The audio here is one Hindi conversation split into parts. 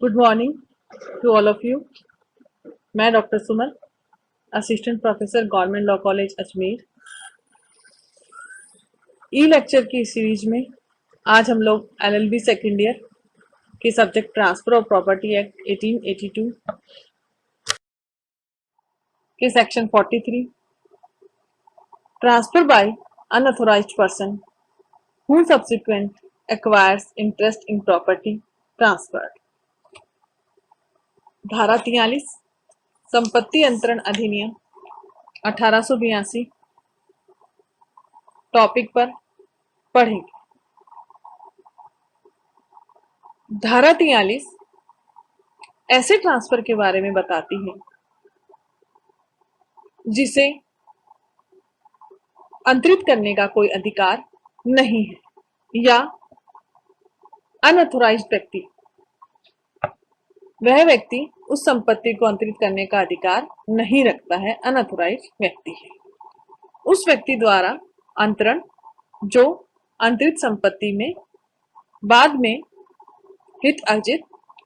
Good morning to all of you. मैं doctor Suman, assistant professor government law college Ajmer. E lecture की सीरीज में आज हम लोग एलएलबी सेकेंड ईयर के subject transfer of property act 1882 के section 43 transfer by unauthorised person who subsequent acquires interest in property transferred, धारा 43 संपत्ति अंतरण अधिनियम 1882 टॉपिक पर पढ़ेंगे। धारा 43 ऐसे ट्रांसफर के बारे में बताती है जिसे अंतरित करने का कोई अधिकार नहीं है या अनऑथोराइज्ड व्यक्ति, वह व्यक्ति उस संपत्ति को अंतरित करने का अधिकार नहीं रखता है, अनऑथोराइज्ड व्यक्ति है। उस व्यक्ति द्वारा अंतरण जो अंतरित संपत्ति में बाद में हित अर्जित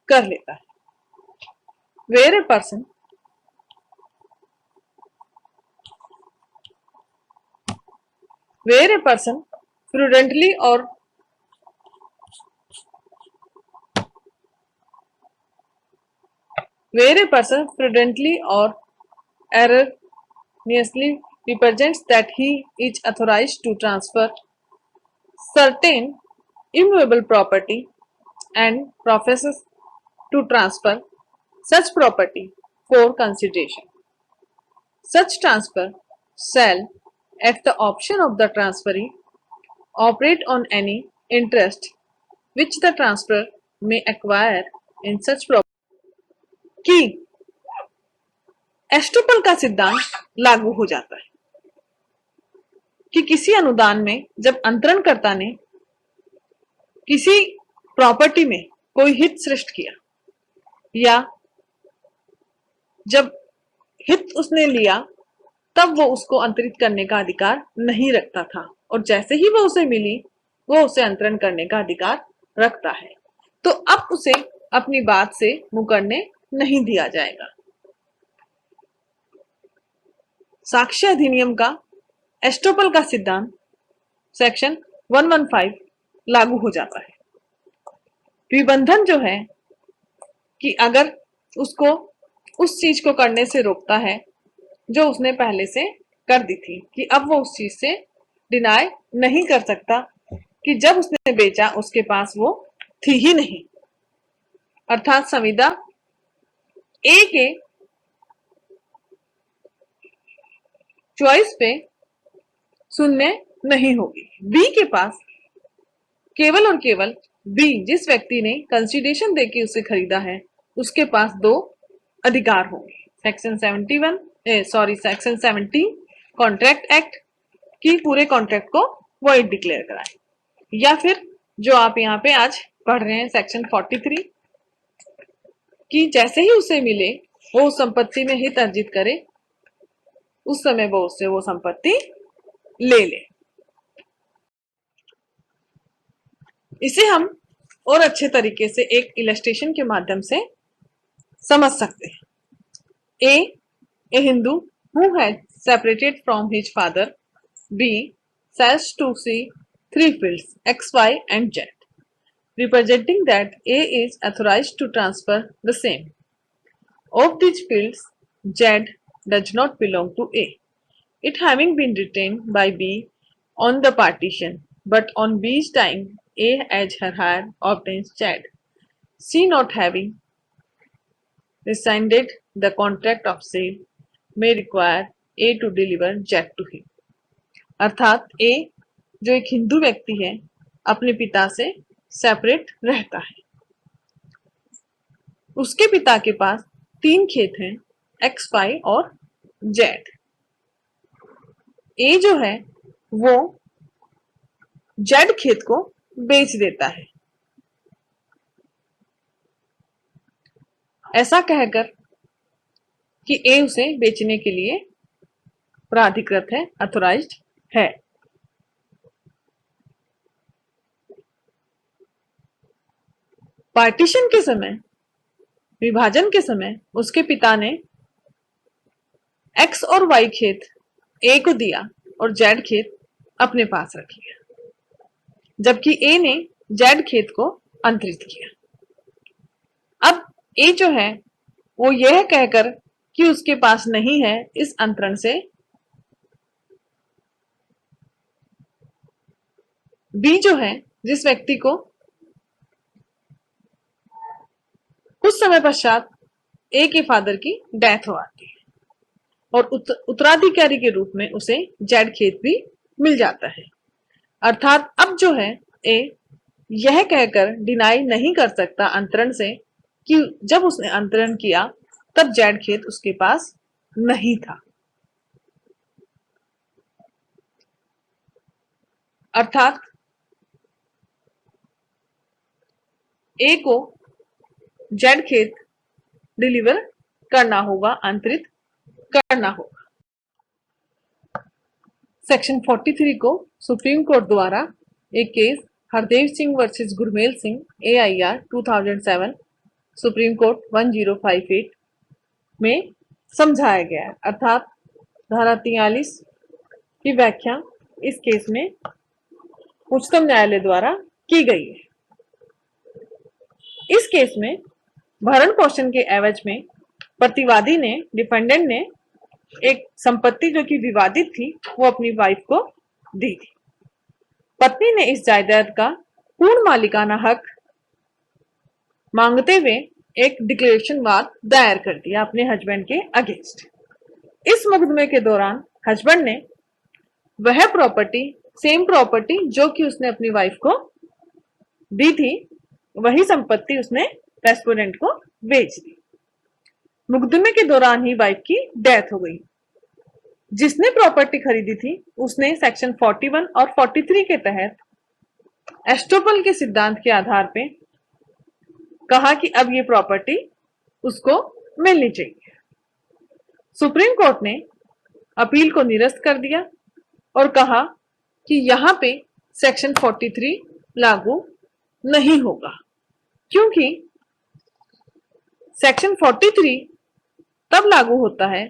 कर लेता है। Where a person prudently or erroneously represents that he is authorized to transfer certain immovable property and professes to transfer such property for consideration. Such transfer shall, at the option of the transferee, operate on any interest which the transferor may acquire in such property. कि एस्टोपल का सिद्धांत लागू हो जाता है कि किसी अनुदान में जब अंतरणकर्ता ने किसी प्रॉपर्टी में कोई हित सृष्ट किया या जब हित उसने लिया तब वो उसको अंतरित करने का अधिकार नहीं रखता था और जैसे ही वो उसे मिली वो उसे अंतरण करने का अधिकार रखता है, तो अब उसे अपनी बात से मुकरने नहीं दिया जाएगा। साक्ष्य अधिनियम का एस्टोपल का सिद्धांत सेक्शन 115 लागू हो जाता है। विबंधन जो है कि अगर उसको उस चीज को करने से रोकता है जो उसने पहले से कर दी थी, कि अब वो उस चीज से डिनाय नहीं कर सकता कि जब उसने बेचा उसके पास वो थी ही नहीं, अर्थात संविदा ए के चॉइस पे सुनने नहीं होगी। बी के पास केवल और केवल बी जिस व्यक्ति ने कंसिडरेशन देके उसे खरीदा है उसके पास दो अधिकार होंगे। सेक्शन 70 कॉन्ट्रैक्ट एक्ट की पूरे कॉन्ट्रैक्ट को वॉइड डिक्लेयर कराए, या फिर जो आप यहाँ पे आज पढ़ रहे हैं सेक्शन 43 कि जैसे ही उसे मिले वो उस संपत्ति में हित अर्जित करे, उस समय वो उससे वो संपत्ति ले ले। इसे हम और अच्छे तरीके से एक इलस्ट्रेशन के माध्यम से समझ सकते हैं। ए Hindu who had separated from his father, B sells to C three fields X, Y and Z, representing that A is authorized to transfer the same. Of these fields, Z does not belong to A, it having been retained by B on the partition, but on B's time A as her hire obtains Z. C not having rescinded the contract of sale may require A to deliver Z to him. अर्थात ए जो एक हिंदू व्यक्ति है अपने पिता से सेपरेट रहता है, उसके पिता के पास 3 खेत हैं X, Y और Z। ए जो है वो Z खेत को बेच देता है, ऐसा कहकर कि ए उसे बेचने के लिए प्राधिकृत है, अथोराइज्ड है। पार्टीशन के समय विभाजन के समय उसके पिता ने एक्स और वाई खेत ए को दिया और जेड खेत अपने पास रख लिया, जबकि ए ने जेड खेत को अंतरित किया। अब ए जो है वो यह कहकर कि उसके पास नहीं है, इस अंतरण से बी जो है, जिस व्यक्ति को कुछ समय पश्चात ए के फादर की डेथ हो आती है और उत्तराधिकारी के रूप में उसे जेड खेत भी मिल जाता है। अर्थात अब जो है ए यह कहकर डिनाई नहीं कर सकता अंतरण से कि जब उसने अंतरण किया तब जेड खेत उसके पास नहीं था। अर्थात ए को जेड खेत डिलीवर करना होगा, अंतरित करना होगा। सेक्शन 43 को सुप्रीम कोर्ट द्वारा एक case Hardev Singh versus Gurmel Singh AIR 2007 supreme court 1058 में समझाया गया है। अर्थात धारा 43 की व्याख्या इस केस में उच्चतम न्यायालय द्वारा की गई है। इस केस में भरण पोषण के एवज में प्रतिवादी ने, डिफेंडेंट ने एक संपत्ति जो कि विवादित थी वो अपनी वाइफ को दी थी। पत्नी ने इस जायदाद का पूर्ण मालिकाना हक मांगते हुए एक डिक्लेरेशन वाद दायर कर दिया अपने हस्बैंड के अगेंस्ट। इस मुकदमे के दौरान हस्बैंड ने वह प्रॉपर्टी, सेम प्रॉपर्टी जो कि उसने अपनी वाइफ को दी थी, वही संपत्ति उसने रेस्पोंडेंट को बेच दी। मुकदमे के दौरान ही वाइफ की डेथ हो गई। जिसने प्रॉपर्टी खरीदी थी उसने सेक्शन 41 और 43 के तहत एस्टोपल के सिद्धांत के आधार पे कहा कि अब ये प्रॉपर्टी उसको मिलनी चाहिए। सुप्रीम कोर्ट ने अपील को निरस्त कर दिया और कहा कि यहां पे सेक्शन 43 लागू नहीं होगा, क्योंकि सेक्शन 43 तब लागू होता है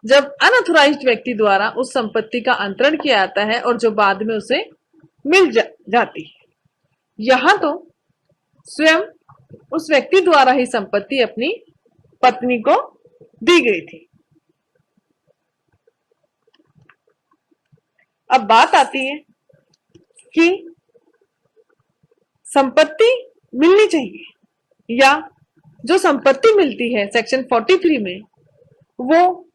जब अनऑथराइज्ड व्यक्ति द्वारा उस संपत्ति का अंतरण किया जाता है और जो बाद में उसे मिल जाती है। यहां तो स्वयं उस व्यक्ति द्वारा ही संपत्ति अपनी पत्नी को दी गई थी। अब बात आती है कि संपत्ति मिलनी चाहिए या जो संपत्ति मिलती है सेक्शन 43 में, वो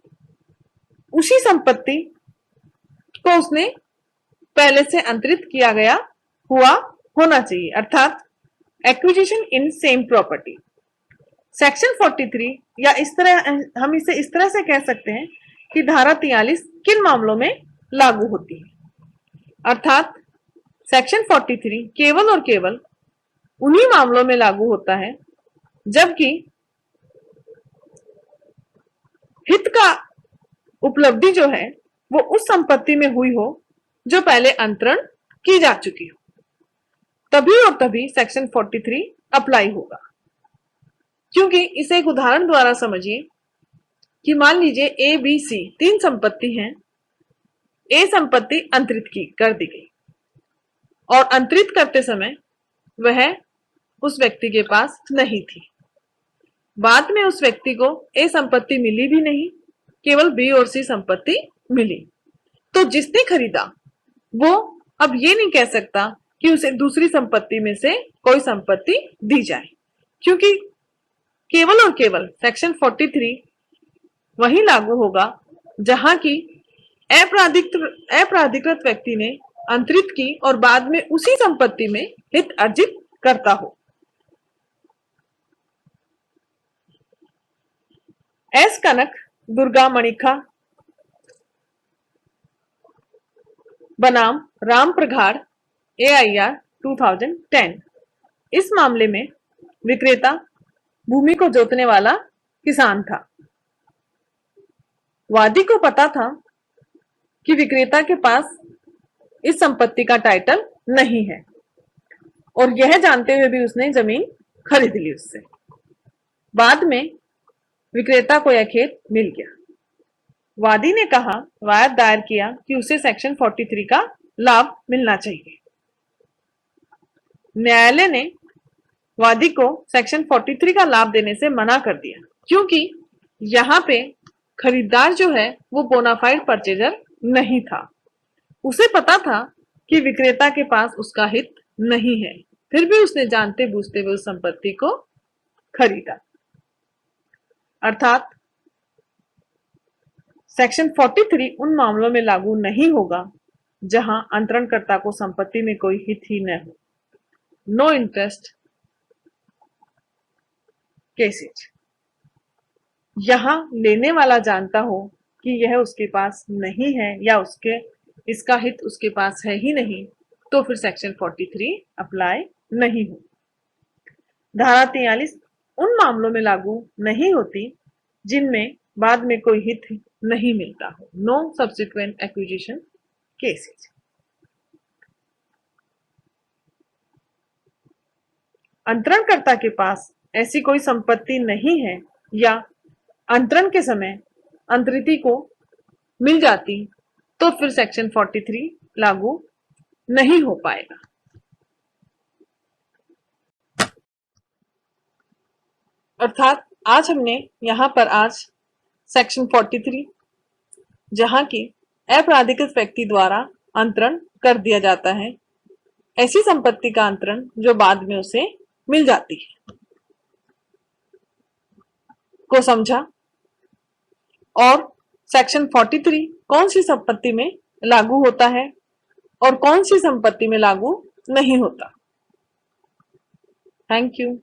उसी संपत्ति को उसने पहले से अंतरित किया गया हुआ होना चाहिए, अर्थात acquisition in same property. Section 43 या इस तरह हम इसे इस तरह से कह सकते हैं कि धारा 43 किन मामलों में लागू होती है, अर्थात सेक्शन 43 केवल और केवल उन्हीं मामलों में लागू होता है जबकि हित का उपलब्धि जो है वो उस संपत्ति में हुई हो जो पहले अंतरण की जा चुकी हो, तभी और तभी सेक्शन 43 अप्लाई होगा। क्योंकि इसे एक उदाहरण द्वारा समझिए कि मान लीजिए A, B, C 3 संपत्ति हैं। A संपत्ति अंतरित कर दी गई और अंतरित करते समय वह उस व्यक्ति के पास नहीं थी। बाद में उस व्यक्ति को A संपत्ति मिली भी नहीं, केवल B और C संपत्ति मिली। तो जिसने खरीदा वो अब ये नहीं कह सकता कि उसे दूसरी संपत्ति में से कोई संपत्ति दी जाए, क्योंकि केवल और केवल सेक्शन 43 वही लागू होगा जहां की अप्राधिकृत व्यक्ति ने अंतरित की और बाद में उसी संपत्ति में हित अर्जित करता हो। एस कनक दुर्गा मणिखा बनाम राम प्रगाढ़ AIR 2010। इस मामले में विक्रेता भूमि को जोतने वाला किसान था। वादी को पता था कि विक्रेता के पास इस संपत्ति का टाइटल नहीं है और यह जानते हुए भी उसने जमीन खरीद ली उससे। बाद में विक्रेता को यह खेत मिल गया। वादी ने कहा, वाद दायर किया कि उसे सेक्शन 43 का लाभ मिलना चाहिए। न्यायालय ने वादी को सेक्शन 43 का लाभ देने से मना कर दिया, क्योंकि यहाँ पे खरीदार जो है वो बोनाफाइड परचेजर नहीं था। उसे पता था कि विक्रेता के पास उसका हित नहीं है, फिर भी उसने जानते बूझते हुए उस संपत्ति को खरीदा। अर्थात सेक्शन 43 उन मामलों में लागू नहीं होगा जहां अंतरणकर्ता को संपत्ति में कोई हित ही न हो। No interest cases. यहां लेने वाला जानता हो कि यह उसके पास नहीं है या इसका हित उसके पास है ही नहीं, तो फिर सेक्शन 43 अप्लाई नहीं हो। धारा 43 उन मामलों में लागू नहीं होती जिनमें बाद में कोई हित नहीं मिलता हो। No subsequent acquisition cases. अंतरणकर्ता के पास ऐसी कोई संपत्ति नहीं है या अंतरण के समय अंतरिति को मिल जाती, तो फिर सेक्शन 43 लागू नहीं हो पाएगा। अर्थात आज हमने यहाँ पर सेक्शन 43 जहां की अपराधिकृत व्यक्ति द्वारा अंतरण कर दिया जाता है, ऐसी संपत्ति का अंतरण जो बाद में उसे मिल जाती है, को समझा। और सेक्शन 43 कौन सी संपत्ति में लागू होता है और कौन सी संपत्ति में लागू नहीं होता। Thank you.